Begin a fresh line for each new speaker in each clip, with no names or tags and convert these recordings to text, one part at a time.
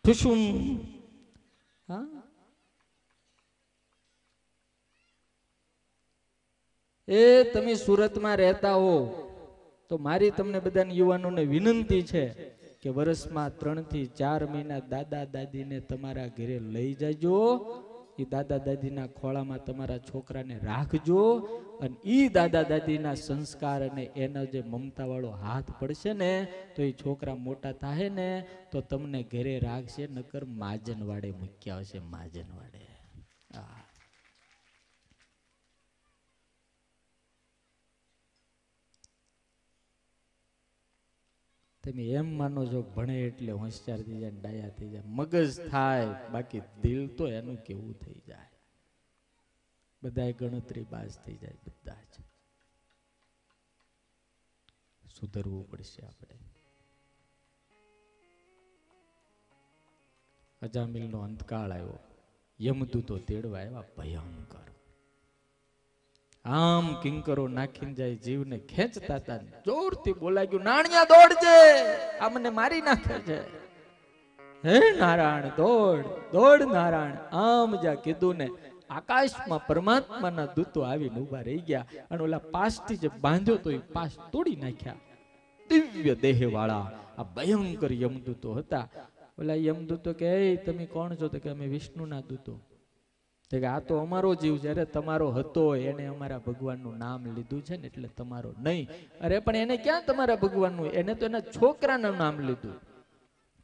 ઠુસુમ. હા, એ તમે સુરતમાં રહેતા હો તો મારી તમને બધાને યુવાનોને વિનંતી છે કે વર્ષમાં 3 થી 4 મહિના દાદા દાદીને તમારા ઘરે લઈ જાજો. એ દાદા દાદીના ખોળામાં તમારા છોકરાને રાખજો અને ઈ દાદા દાદીના સંસ્કાર અને એનો જે મમતા વાળો હાથ પડશે ને તો એ છોકરા મોટા થાય ને તો તમને ઘરે રાખશે, નકર માજનવાડે મૂક્યા હશે, માજનવાડે. તમે એમ માનો છો ભણે એટલે હોશિયાર થઈ જાય, ડાયા થઈ જાય, મગજ થાય, બાકી દિલ તો એનું કેવું થઈ જાય. બધાય ગણતરી બાજ થઈ જાય, બધા જ. સુધરવું પડશે આપણે. અજામિલનો અંતકાળ આવ્યો, યમદૂતો તેડવા આવ્યા ભયંકર. આમ કિંકરો નાખીને જાય, જીવને ખેંચતા હતા. જોરથી બોલાગ્યું, નાણિયા દોડજે, આ મને મારી નાખે છે. હે નારાયણ દોડ, દોડ નારાયણ. આમ જ્યાં કીધું ને આકાશમાં પરમાત્માના દૂતો આવીને ઉભા રહી ગયા અને ઓલા પાસથી જે બાંધ્યો તો એ પાસ તોડી નાખ્યા. દિવ્ય દેહ વાળા આ ભયંકર યમદૂતો હતા. ઓલા યમદૂતો કે તમે કોણ છો? તો કે અમે વિષ્ણુના દૂતો. આ તો અમારો જીવ છે. અરે તમારો હતો, એને અમારા ભગવાનનું નામ લીધું છે ને એટલે તમારો નહીં. અરે પણ એને ક્યાં તમારા ભગવાનનું? એને તો એના છોકરાનું નામ લીધું.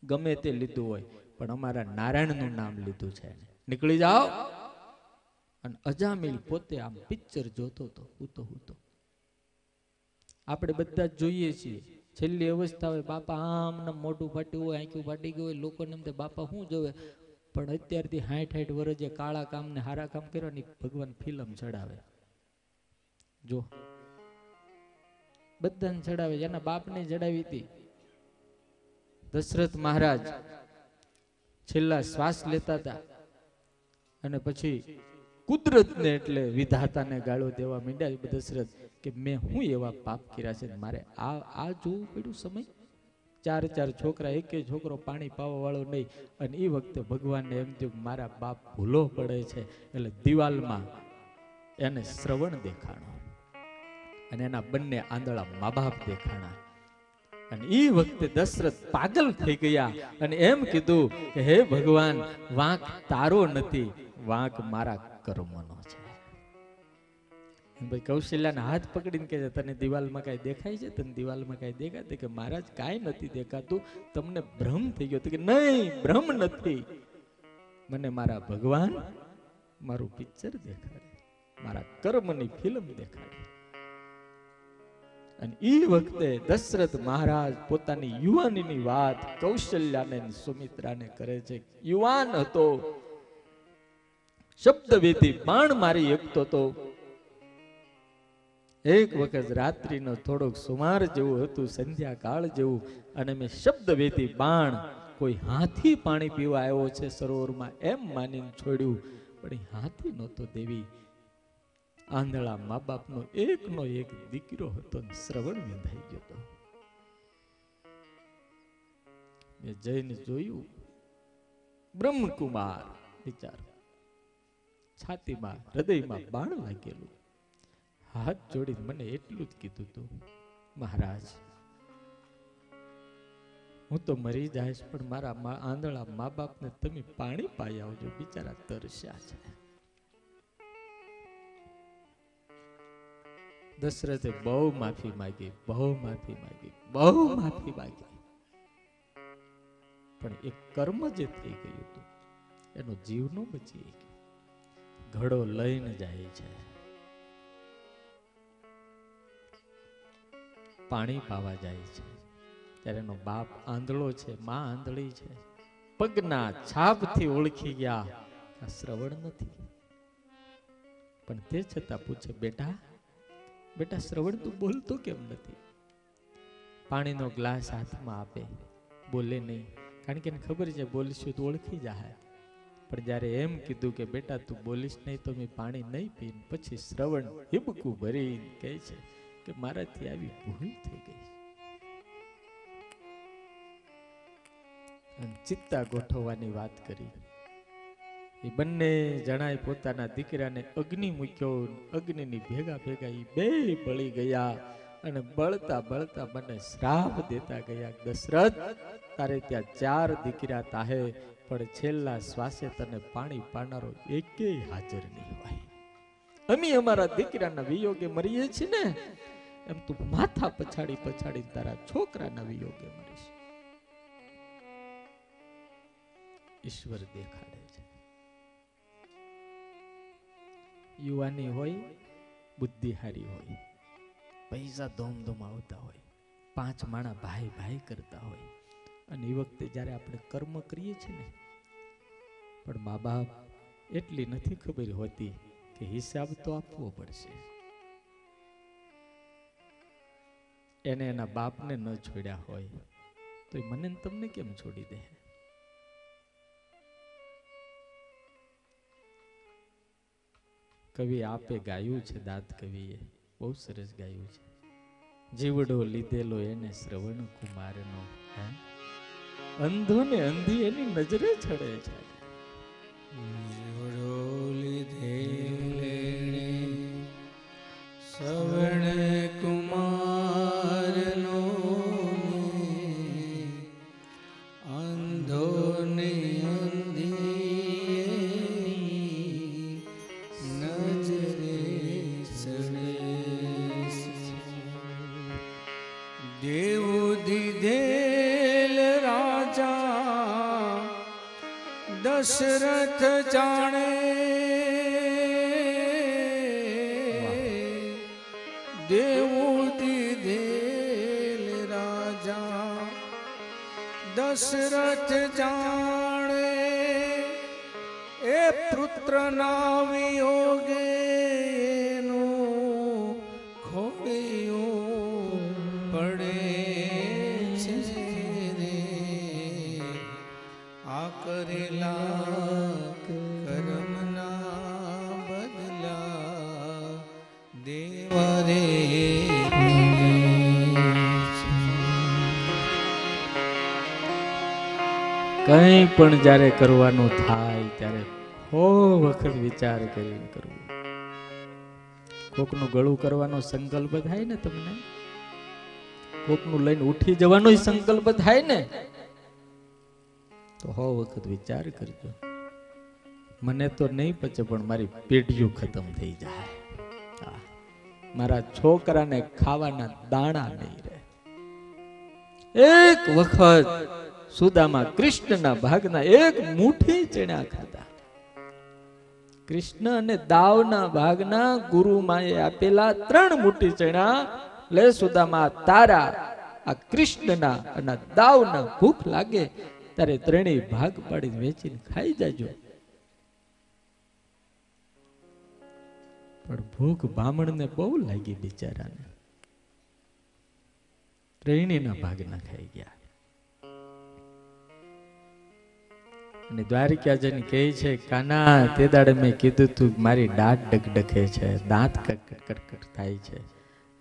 ગમે તે લીધું હોય, પણ અમારા નારાયણનું નામ લીધું છે. નીકળી જાઓ. અને અજામિલ પોતે આમ પિક્ચર જોતો હતો, હું તો આપણે બધા જ જોઈએ છીએ. છેલ્લી અવસ્થા હોય, બાપા આમ મોઢું ફાટ્યું હોય, આંખું ફાટી ગયું હોય, લોકોને એમ બાપા શું જોવે? પણ અત્યારથી 60 વર્ષ જે કાળા કામ ને હારા કામ કરવાની ભગવાન ફિલ્મ ચડાવે. જો બધાને ચડાવે. એના બાપને ચડાવી હતી. દશરથ મહારાજ છેલ્લા શ્વાસ લેતા હતા અને પછી કુદરતને એટલે વિધાતાને ગાળો દેવા માંડ્યા દશરથ કે મેં હું એવા પાપ કર્યા છે, મારે આ જોવું પડ્યું સમય. 4 છોકરા, એક છોકરો પાણી પાવા વાળો નહીં. અને એ વખતે ભગવાનને એમ થયું મારા બાપ ભૂલો પડે છે, એટલે દિવાલમાં એને શ્રવણ દેખાણો અને એના બંને આંધળા મા બાપ દેખાણા. અને એ વખતે દશરથ પાગલ થઈ ગયા અને એમ કીધું કે હે ભગવાન, વાંક તારો નથી, વાંક મારા કર્મનો છે. ભાઈ કૌશલ્યાના હાથ પકડીને કહે છે તને દિવાલમાં કઈ દેખાય છે? તને દિવાલમાં કઈ દેખાય? કે મહારાજ કાંઈ નથી દેખાતું, તમને ભ્રમ થઈ ગયો. કે નહીં, ભ્રમ નથી, મને મારા ભગવાન મારું પિક્ચર દેખાડે, મારા કર્મની ફિલ્મ દેખાડે. અને એ વખતે દશરથ મહારાજ પોતાની યુવાનીની વાત કૌશલ્યાને સુમિત્રાને કરે છે. યુવાન હતો, શબ્દવેદી બાણ મારી એકતો તો. એક વખત રાત્રિનો થોડોક સુમાર જેવું હતું, સંધ્યાકાળ જેવું, અને મેં શબ્દવેદી બાણ કોઈ હાથી પાણી પીવા આવ્યો છે સરોવરમાં એમ માનીને છોડ્યું. પણ એ હાથી નહોતો દેવી, આંધળા મા બાપનો એકનો એક દીકરો હતો. શ્રવણ વિંધાઈ ગયો હતો. મેં જઈને જોયું, બ્રહ્મકુમાર વિચાર, છાતીમાં હૃદયમાં બાણ લાગેલું. હાથ જોડીને મને એટલું જ કીધું હતું, મહારાજ હું તો મરી જઈશ, પણ મારા આંધળા મા બાપને તમે પાણી પાઈ આવજો, બિચારા તરસ્યા છે. દશરથે બહુ માફી માંગી, બહુ માફી માંગી, બહુ માફી માંગી, પણ એક કર્મ જે થઈ ગયું હતું એનો જીવ ન બચી ગયો. ઘડો લઈને જાય છે, પાણી પાવા જાય છે, ત્યારે એનો બાપ આંધળો છે, માં આંધળી છે. પગના છાપથી ઓળખી ગયા આ શ્રવણ નથી. પણ તે છતાં પૂછે, બેટા બેટા શ્રવણ તું બોલતો કેમ નથી? પાણીનો ગ્લાસ હાથમાં આપે, બોલે નહીં, કારણ કે એને ખબર છે બોલીશું તો ઓળખી જાય. પણ જ્યારે એમ કીધું કે બેટા તું બોલીશ નહીં તો મેં પાણી નહીં પી, પછી શ્રવણ હિબકું ભરી કહે છે કે મારાથી આવી ભૂલ થઈ ગઈ. અને ચિત્તા ગોઠવવાની વાત કરી. એ બંને જણાએ પોતાના દીકરાને અગ્નિ મૂક્યો. અગ્નિની ભેગા ભેગા એ બે બળી ગયા અને બળતા બળતા બંને શ્રાપ દેતા ગયા. દશરથ, તારે ત્યાં 4 દીકરા તાહે, પણ છેલ્લા શ્વાસે તને પાણી પાનારો એકેય હાજર નહીં હોય. અમે અમારા દીકરાના વિયોગે મરીએ છીએ ને, એમ તું માથા પછાડી પછાડી તારા છોકરાના વિયોગે મરીશ. ઈશ્વર દેખાડે છે. યુવાની હોય, બુદ્ધિહારી હોય, પૈસા ધોમધોમ આવતા હોય, 5 માણા ભાઈ ભાઈ કરતા હોય, અને એ વખતે જ્યારે આપણે કર્મ કરીએ છીએ ને, પણ મા બાપ એટલી નથી ખબર હોતી કે હિસાબ તો આપવો પડશે. એને એના બાપને ન છોડ્યા હોય તો મને તમને કેમ છોડી દે? કવિ આપે ગાયું છે, દાંત કવિએ બહુ સરસ ગાયું છે. જીવડો લીધેલો એને શ્રવણ કુમારનો, અંધો ને અંધી એની નજરે ચડે છે.
જીવડો લીધેલો શ્રવણ કુમારનો, અંધો ને દશરથ જાણે, દેવું દીધેલ રાજા દશરથ જાણે, એ પુત્રના વિયોગે એનું ખોડિયું પડે છે રે. આ કરેલા કર્મના બદલા દેવા રે.
કંઈ પણ જ્યારે કરવાનું થાય ત્યારે હો વખત વિચાર કરીને કરવું. કોકનું ગળું કરવાનો સંકલ્પ થાય ને, તમને કોકનું લઈને ઉઠી જવાનો સંકલ્પ થાય ને, તો હો વખત વિચાર કરજો. મને તો નહીં પચે, પણ મારી પેઢીઓ ખતમ થઈ જાય, મારા છોકરાને ખાવાના દાણા નહીં રહે. એક વખત સુદામા કૃષ્ણના ભાગના એક મુઠ્ઠી ચણા ખાધા. કૃષ્ણ અને દાવના ભાગના ગુરુમાએ આપેલા 3 મુઠ્ઠી ચણા લે સુદામા, તારા આ કૃષ્ણના અને દાવના ભૂખ લાગે તારે 3 ભાગ પાડી વેચીને ખાઈ જાજો. પણ ભૂખ બ્રાહ્મણને બહુ લાગી બિચારાને, 3 ભાગના ખાઈ ગયા. અને દ્વારિકાજન કહે છે, કાના તે દાડે મેં કીધું તું મારી દાંત ડગડખે છે, દાંત કટકટ થાય છે.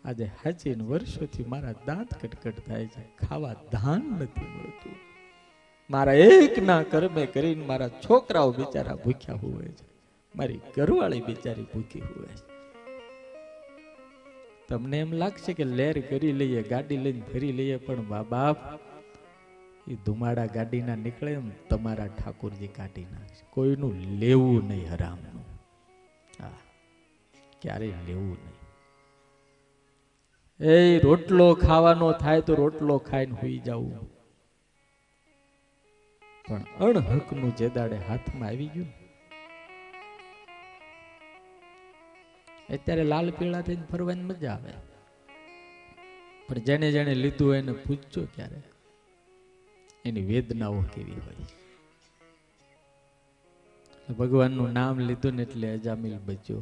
આજે હાચીને વર્ષોથી મારા દાંત કટકટ થાય છે, ખાવા ધાન નથી મળતું. મારા એકના કર્મે કરીને મારા છોકરાઓ બિચારા ભૂખ્યા હોય છે, મારી ઘરવાળી બિચારી ભૂખી હોય છે. તમને એમ લાગશે કે લેર કરી લઈએ, ગાડી લઈને ફરી લઈએ, પણ મા બાપ એ ધુમાડા ગાડીના નીકળે એમ તમારા ઠાકોરજી કાઢી નાખશે. કોઈનું લેવું નહીં હરામનું, હા, ક્યારેય લેવું નહીં. એ રોટલો ખાવાનો થાય તો રોટલો ખાઈને હુઈ જવું, પણ અણહકનું જે દાડે હાથમાં આવી ગયું, અત્યારે લાલ પીળા થઈને ફરવાની મજા આવે, પણ જેને જેને લીધું એને પૂછજો ક્યારે એની વેદનાઓ કેવી હોય. ભગવાનનું નામ લીધું ને એટલે અજામિલ બચ્યો,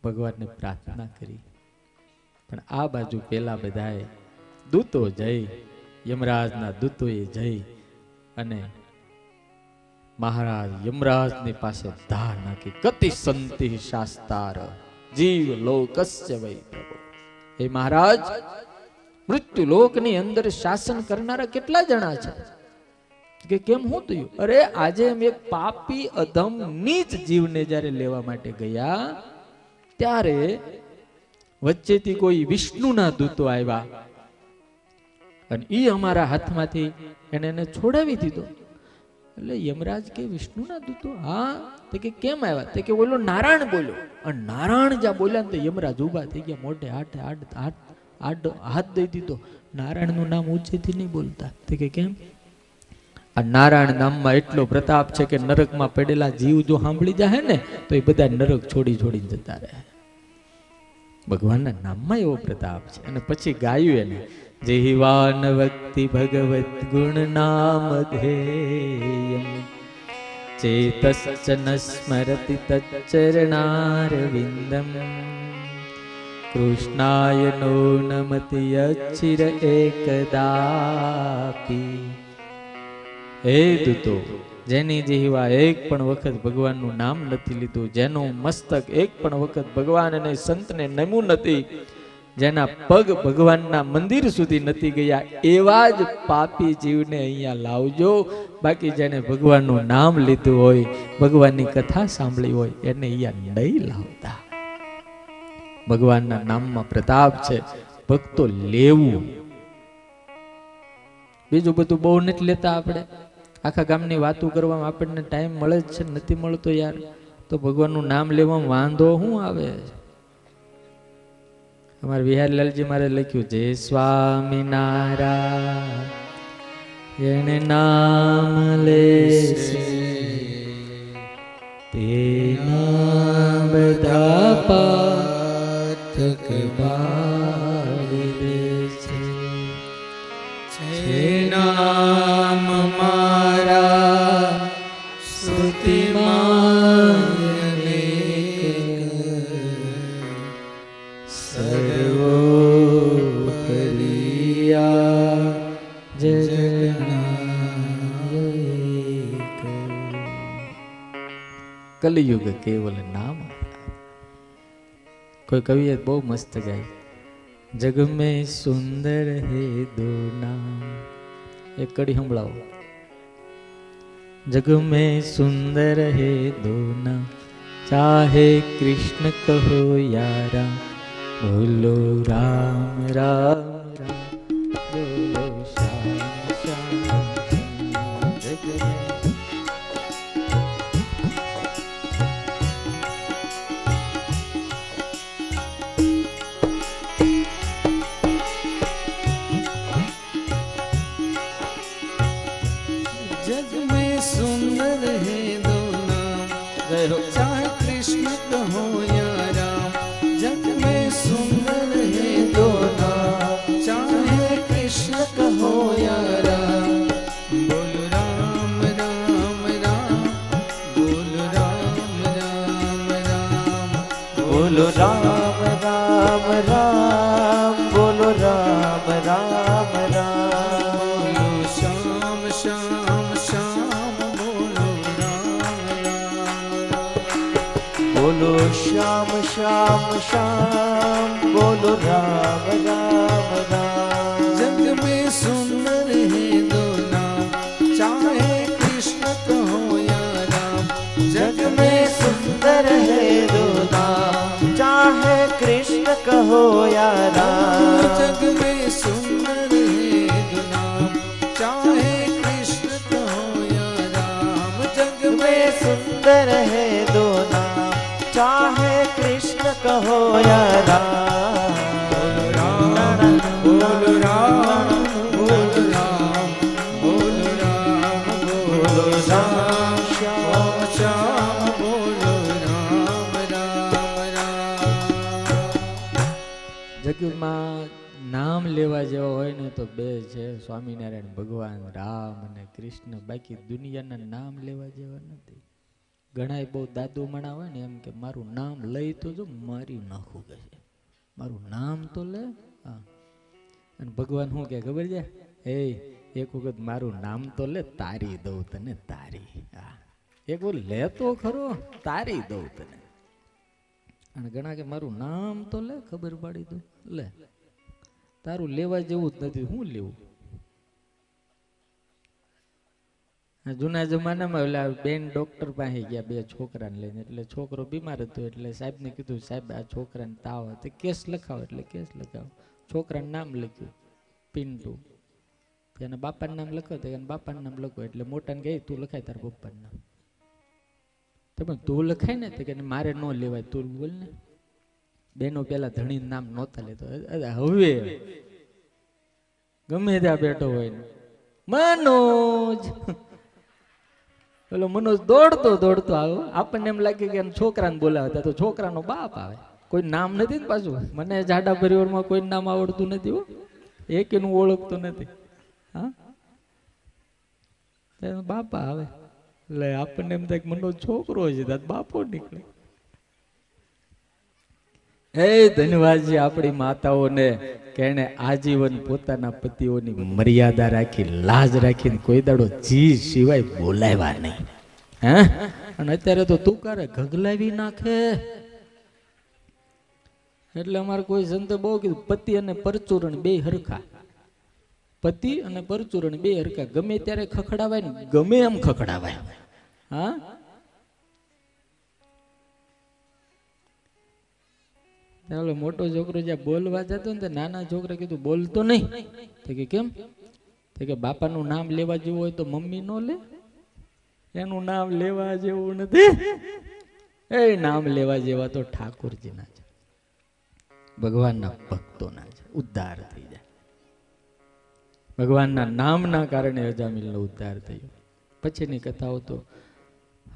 ભગવાનને પ્રાર્થના કરી. પણ આ બાજુ પેલા બધાએ દૂતો જઈ, યમરાજના દૂતોએ જઈ અને મહારાજ યમરાજની પાસે ધા નાખી. કતિ સંતિ શાસ્તાર જીવ લોકસ્ય વૈ પ્રભો. હે મહારાજ, મૃત્યુ લોકની અંદર શાસન કરનારા કેટલા જણા છે? કે કેમ હું થયું? અરે આજે એમ એક પાપી અધમ નીચ જીવને જ્યારે લેવા માટે ગયા ત્યારે વચ્ચેથી કોઈ વિષ્ણુના દૂતો આવ્યા અને ઈ અમારા હાથમાંથી એને છોડાવી દીધો. એટલે યમરાજ કે વિષ્ણુના દૂતો? હા. તો કે કેમ આવ્યા? તો કે ઓલો નારાયણ બોલ્યો. અને નારાયણ જ્યાં બોલ્યા ને તો યમરાજ ઉભા થઈ ગયા, મોઢે હાથ દઈ દીધો. નારાયણનું નામ ઊંચેથી નહીં બોલતા. તો કે કેમ? આ નારાયણ નામમાં એટલો પ્રતાપ છે કે નરકમાં પડેલા જીવ જો સાંભળી જાય ને તો એ બધા નરક છોડીને જતા રહે. ભગવાનના નામમાં એવો પ્રતાપ છે. અને પછી ગાયું એને, જેહિવાન વક્તિ ભગવત ગુણ નામ ધેયમ ચેતશ્ચ ન સ્મરતિ તચ્ચરણારવિંદમ કૃષ્ણાય નો નમતિ અચિર એકદાપી. હે દૂતો, જેની જીહવા એક પણ વખત ભગવાનનું નામ નથી લીધું, જેનું મસ્તક એક પણ વખત ભગવાન અને સંતને નમ્યું નથી, જેના પગ ભગવાનના મંદિર સુધી નથી ગયા, એવા જ પાપી જીવને અહીંયા લાવજો. બાકી જેને ભગવાનનું નામ લીધું હોય, ભગવાનની કથા સાંભળી હોય, એને અહીંયા નહીં લાવતા. ભગવાનના નામમાં પ્રતાપ છે, ભક્તો લેવું. બીજું બધું બહુ નથી લેતા આપણે. આખા ગામની વાતો કરવામાં આપણને ટાઈમ મળે જ છે, નથી મળતો યાર. તો ભગવાનનું નામ લેવામાં વાંધો શું આવે? અમારે વિહારીલાલજી મારે લખ્યું, જય સ્વામિનારાયણ એને નામ લેશે તેના બધા પાતક બાળી દેશે. છે નામ મારા સ્તુતિમાં સર્વોપરિયા જગનાયક. કલિયુગ કેવલ નામ. કોઈ કવિએ બહુ મસ્ત ગાય, જગ મેં સુંદર હે દો નામ. એક કડી સંભળાવો. जग में सुंदर है दो नाम, चाहे कृष्ण कहो या राम, बोलो राम राम राम, बोलो श्याम श्याम जग में.
जग में सुंदर है दो नाम, चाहे कृष्ण कहो या राम. जग में सुंदर है दो नाम, चाहे कृष्ण कहो या राम. बोलो राम राम राम, बोलो राम राम राम,
बोलो राम राम राम, बोलो राम राम राम.
बोलो श्याम श्याम श्याम, बोलो राम राम.
बोलो श्याम श्याम श्याम, बोलो राम राम राम.
जग में सुंदर है दो नाम, चाहे कृष्ण कहो या राम.
जग में सुंदर है दो नाम, चाहे कृष्ण कहो या राम.
जग में सुंदर है दो नाम, चाहे कृष्ण कहो या राम. जग
में सुंदर है दो नाम, चाहे कृष्ण कहो या राम.
बोलो राम, बोलो राम, बोलो राम, बोलो राम, बोलो राम श्याम श्याम, बोलो राम राम राम.
જગમાં નામ લેવા જેવા હોય ને તો બે છે, સ્વામિનારાયણ ભગવાન, રામ અને કૃષ્ણ. બાકી દુનિયાના નામ લેવા જેવા નથી. ઘણા બહુ દાદુ મણા હોય ને એમ કે મારું નામ લઈ તો જો મારી નાખું કે છે, મારું નામ તો લે. હા, અને ભગવાન શું કે ખબર છે? એ એક વખત મારું નામ તો લે, તારી દઉં તને તારી. હા, એક વખત લે તો ખરો, તારી દઉં તને. અને ઘણા કે મારું નામ તો લે, ખબર પાડી દઉં. લે, તારું લેવા જેવું જ નથી, શું લેવું? જૂના જમાનામાં ઓલા બેન ડોક્ટર પાસે ગયા બે છોકરાને લઈને, એટલે છોકરો બીમાર હતો એટલે સાહેબને કીધું સાહેબ આ છોકરાને તાવ હતો, કેસ લખાવો, એટલે કેસ લખાવો. છોકરાનું નામ લખ્યું પિન્ટુ, એના બાપાનું નામ લખો તો એના બાપાનું નામ લખો, એટલે મોટાને કહે તું લખાય તારા પપ્પાનું નામ. તો તું લખાય ને તો કે મારે ન લેવાય, તું બોલ ને. બેનો પેલા ધણીનું નામ નહોતા લેતો, હવે ગમે ત્યાં બેઠો હોય ને મનોજ, પેલો મનોજ દોડતો દોડતો આવ્યો. આપણને એમ લાગે કે છોકરાને બોલાવતા, તો છોકરાનો બાપ આવે. કોઈ નામ નથી ને પાછું. મને જાડા પરિવારમાં કોઈ નામ આવડતું નથી, એક એનું ઓળખતું નથી. હા, બાપા આવે એટલે આપણને એમ થાય કે મનોજ છોકરો છે, બાપો નીકળે. એ ધન્યવાદજી આપણી માતાઓને કે એને આજીવન પોતાના પતિઓની મર્યાદા રાખી, લાજ રાખીને કોઈ દાડો જી સિવાય બોલાવ્યા નહીં. હે, અને અત્યારે તો તું કરે ગગલાવી નાખે. એટલે અમારે કોઈ સંતે બહુ કીધું પતિ અને પરચુરણ બે હરખા, પતિ અને પરચુરણ બે હરખા. ગમે ત્યારે ખખડાવાય ને ગમે એમ ખખડાવાય. હા, ચાલો મોટો છોકરો જ્યાં બોલવા જતો ને નાના છોકરા કીધું બોલતો નહીં. તો કે કેમ? તો કે બાપાનું નામ લેવા જેવું હોય તો મમ્મી નો લે, એનું નામ લેવા જેવું નથી. એ નામ લેવા જેવા તો ઠાકોરજીના છે, ભગવાનના ભક્તોના છે, ઉદ્ધાર થઈ જાય. ભગવાનના નામના કારણે અજામિલનો ઉદ્ધાર થયો. પછીની કથાઓ તો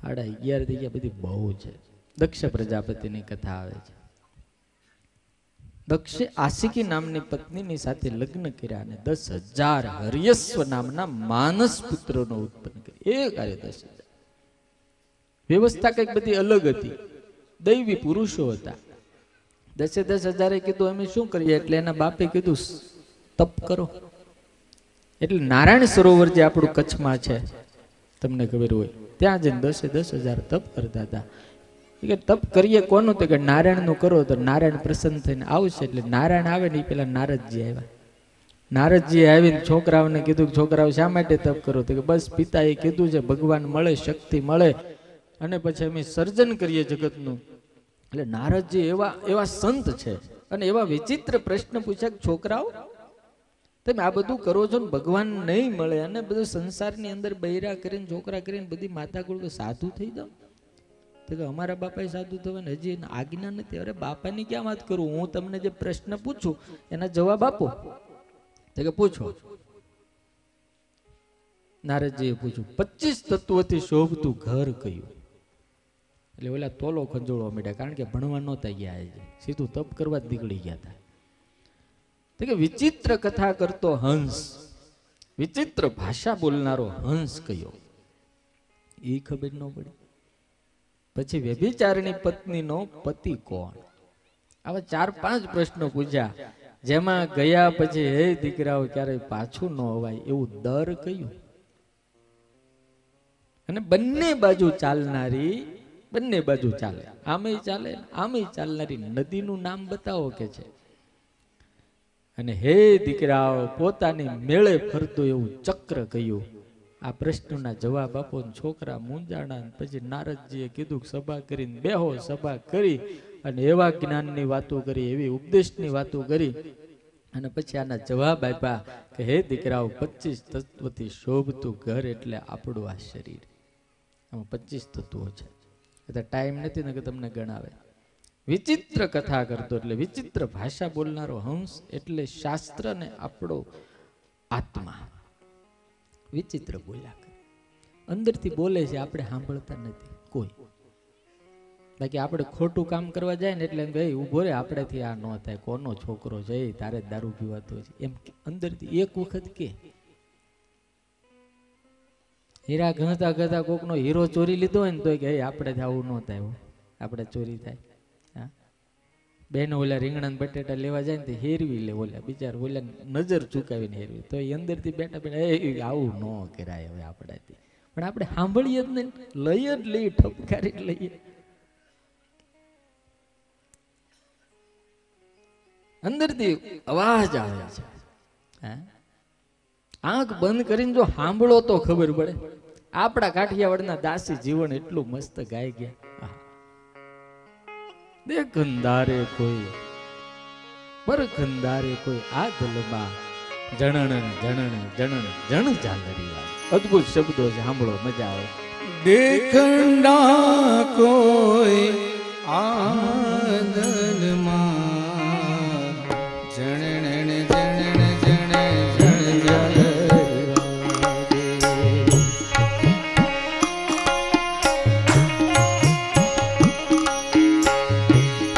11:30 થઈ ગયા, બધી બહુ છે. દક્ષ પ્રજાપતિની કથા આવે છે. દક્ષે આશિકી નામની પત્નીની સાથે લગ્ન કર્યા અને 10,000 હર્યસ્વ નામના માનસ પુત્રોનો ઉત્પન્ન કર્યો. એ કાર્ય 10,000. વ્યવસ્થા કઈક બધી અલગ હતી, દૈવી પુરુષો હતા. 10,000 કીધું અમે શું કરીએ, એટલે એના બાપે કીધું તપ કરો. એટલે નારાયણ સરોવર જે આપણું કચ્છમાં છે, તમને ખબર હોય, ત્યાં જઈને 10,000 તપ કરતા હતા. કે તપ કરીએ કોનું? તો કે નારાયણ નું કરો તો નારાયણ પ્રસન્ન થઈને આવશે. એટલે નારાયણ આવે ને એ પેલા નારદજી આવ્યા. નારદજી આવીને છોકરાઓને કીધું છોકરાઓ શા માટે તપ કરો? તો કે બસ પિતાએ કીધું છે ભગવાન મળે, શક્તિ મળે અને પછી અમે સર્જન કરીએ જગતનું. એટલે નારદજી એવા સંત છે અને એવા વિચિત્ર પ્રશ્ન પૂછ્યા કે છોકરાઓ તમે આ બધું કરો છો ને ભગવાન નહીં મળે અને બધું સંસારની અંદર બૈરા કરીને છોકરા કરીને બધી માતા ગુરુ સાધુ થઈ જાવ. તો કે અમારા બાપાએ સાધુ થવા ને હજી આજ્ઞા નથી. અરે બાપાની ક્યાં વાત કરું, હું તમને જે પ્રશ્ન પૂછું એના જવાબ આપો. તો કે પૂછો. નારદજીએ પૂછ્યું 25 તત્વોથી શોભતું ઘર કયું? એટલે ઓલા તોલો ખંજોળવા માંડ્યા, કારણ કે ભણવા નહોતા ગયા, સીધું તપ કરવા જ નીકળી ગયા હતા. તો કે વિચિત્ર કથા કરતો હંસ, વિચિત્ર ભાષા બોલનારો હંસ કયો? એ ખબર ન પડી. પછી વ્યભિચારની પત્નીનો પતિ કોણ? આવા 4-5 પ્રશ્નો પૂછ્યા, જેમાં ગયા પછી હે દીકરાઓ ક્યારેય પાછું ન અવાય એવું દર કયું? અને બંને બાજુ ચાલનારી, બંને બાજુ ચાલે, આમે ચાલે આમે ચાલનારી નદીનું નામ બતાવો કે છે. અને હે દીકરાઓ પોતાની મેળે ફરતું એવું ચક્ર કયું? આ પ્રશ્નના જવાબ આપો. છોકરા મૂંઝાણા. પછી નારદજીએ કીધું સભા કરીને બેહો. સભા કરી અને એવા જ્ઞાનની વાતો કરી, એવી ઉપદેશની વાતો કરી અને પછી આના જવાબ આપ્યા કે હે દીકરાઓ 25 તત્વથી શોભતું ઘર એટલે આપણું આ શરીર. આમાં 25 તત્વો છે. એટલે ટાઈમ નથી ને કે તમને ગણાવે. વિચિત્ર કથા કરતો એટલે વિચિત્ર ભાષા બોલનારો હંસ એટલે શાસ્ત્ર ને આપણો આત્મા વિચિત્ર બોલ્યા કરે, અંદરથી બોલે છે, આપણે સાંભળતા નથી કોઈ. બાકી આપણે ખોટું કામ કરવા જાય ને એટલે એમ ભાઈ ઉભો રે, આપણેથી આ ન થાય, કોનો છોકરો છે તારે દારૂ પીવાતો છે, એમ અંદરથી એક વખત કે. હીરા ગણતા ગણતા કોકનો હીરો ચોરી લીધો હોય ને તો કે આપણેથી આવું ન થાય, આપણે ચોરી થાય. બેન ઓલા રીંગણા બટેટા લેવા જાય ને તો હેરવી લે, ઓલા બિચારા ઓલા નજર ચૂકાવીને હેરવી, તો એ અંદરથી બેઠા બેઠા આવું ન કરાય હવે આપણાથી. પણ આપણે સાંભળીએ જ નહીં, લઈએ જ લઈએ, ઠપકારી જ લઈએ. અંદરથી અવાજ આવે છે. આંખ બંધ કરીને જો સાંભળો તો ખબર પડે. આપણા કાઠિયાવાડના દાસી જીવન એટલું મસ્ત ગાઈ ગયા. દેખંદારે કોઈ પરખંદારે કોઈ આ દલબા જણણ જણણ જણણ જણ ઝાલરિયા. અદ્ભુત શબ્દો છે, સાંભળો મજા આવે.
દેખંડા કોઈ આદલમાં જણણ જણણ જણ જણ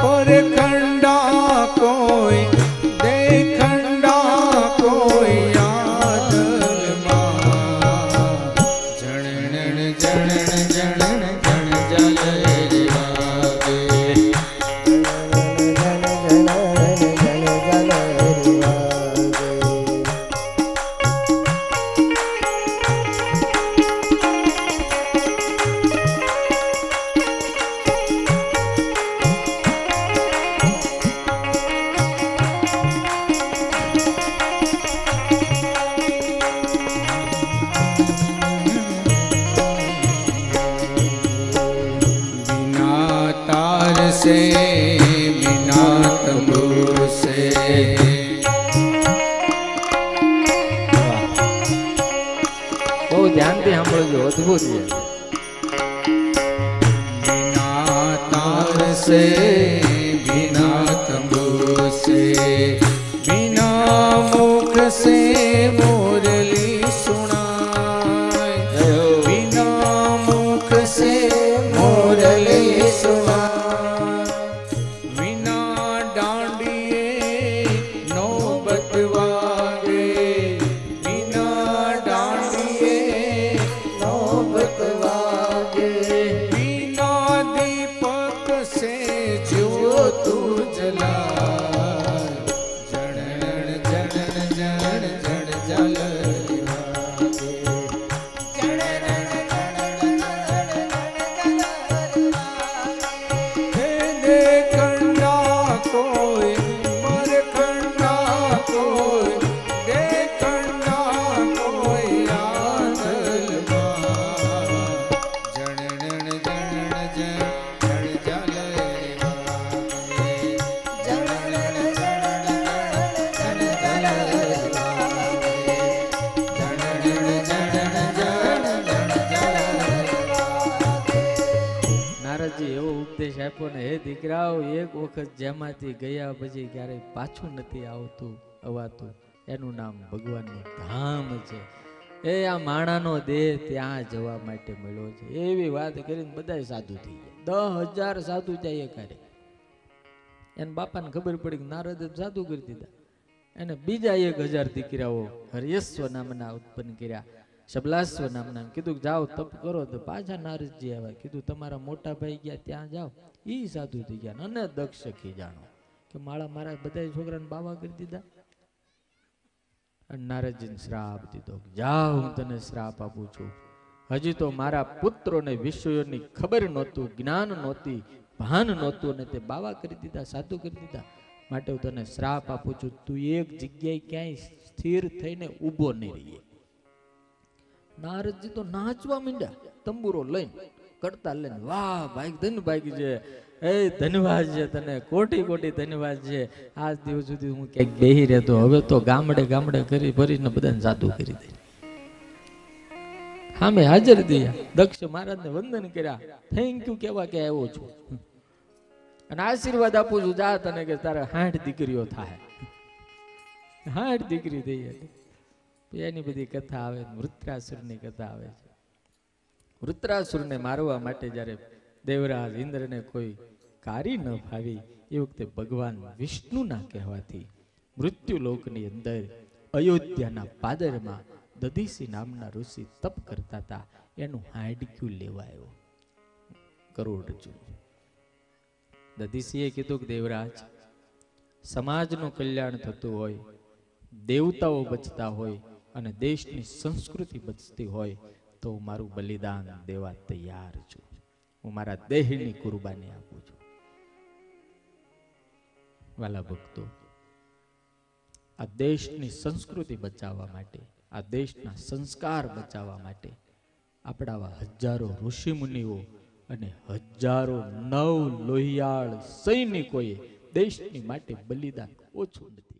પરખંડા કોઈ દેખંડા કોઈ આદલમાં જણણ જણણ જણણ જણ જલ વાગે. से बिना तंबूर से
બહુ ધ્યાનથી સાંભળજો, અદ્ભુત છે.
बिना तार से बिना तंबूर से बिना मुख से मुरली सुनाए. बिना मुख से मुरली सुनाए.
હે દીકરાઓ, એક વખત જેમાંથી ગયા પછી ક્યારેય પાછું નથી આવતું અવાતું, એનું નામ ભગવાનનું ધામ છે. એ આ માણાનો દેહ ત્યાં જવા માટે મળ્યો છે. એવી વાત કરીને બધા સાધુ થઈ ગયા. 10,000 સાધુ જાય એકારે. એને બાપાને ખબર પડી કે નારદ સાધુ કરી દીધા. એને બીજા 1,000 દીકરાઓ હરિયસ્વ નામના ઉત્પન્ન કર્યા. શબલાસ્વ નામના કીધું કે જાઓ તપ કરો. તો પાછા નારદજી આવ્યા. કીધું તમારા મોટા ભાઈ ગયા ત્યાં જાઓ. ઈ સાધુ થઈ ગયા. અને દક્ષ સખી જાણો કે મારા મારા બધા છોકરાને બાવા કરી દીધા. અને નારદજીને શ્રાપ દીધો, જા હું તને શ્રાપ આપું છું. હજી તો મારા પુત્રોને વિષયોની ખબર નહોતું, જ્ઞાન નહોતી, ભાન નહોતું, અને તે બાવા કરી દીધા, સાધુ કરી દીધા. માટે હું તને શ્રાપ આપું છું, તું એક જગ્યાએ ક્યાંય સ્થિર થઈને ઊભો નહીં રહીએ. નારદજી તો નાચવા માંડ્યા, તંબુરો લઈને, કરતા લઈને. વાહ ભાઈ, ધન ભાઈ છે, એ ધન્યવાદ છે તને, કોટી કોટી ધન્યવાદ છે. આજ દિવસ સુધી હું ક્યાંક બેહી રહેતો, હવે તો ગામડે ગામડે કરી ભરીને બધાને સાધુ કરી દે. હા મેં હાજર થયા. દક્ષ મહારાજને વંદન કર્યા, થેન્ક યુ કેવા કે આવ્યો છું, અને આશીર્વાદ આપું છું, જા તને કે તારે 8 દીકરીઓ થાય. 8 દીકરી થઈ હતી. એની બધી કથા આવે. વૃત્રાસુરની કથા આવે છે. વૃત્રાસુરને મારવા માટે જ્યારે દેવરાજ ઇન્દ્રને કોઈ કારી ન ફાવી, એ વખતે ભગવાન વિષ્ણુના કહેવાથી મૃત્યુલોકની અંદર અયોધ્યાના પાદરમાં દધીસી નામના ઋષિ તપ કરતા હતા. એનું હાડક્યું લેવાયો કરોડરજ્જુ. દધીસીએ કીધું કે દેવરાજ, સમાજનું કલ્યાણ થતું હોય, દેવતાઓ બચતા હોય અને દેશની સંસ્કૃતિ બચતી હોય તો હું મારું બલિદાન દેવા તૈયાર છું. હું મારા દેહની કુરબાની આપું છું. વાલા ભક્તો, આ દેશની સંસ્કૃતિ બચાવવા માટે, આ દેશના સંસ્કાર બચાવવા માટે આપણા આવા હજારો ઋષિ મુનિઓ અને હજારો નવ લોહિયાળ સૈનિકોએ દેશની માટે બલિદાન ઓછું નથી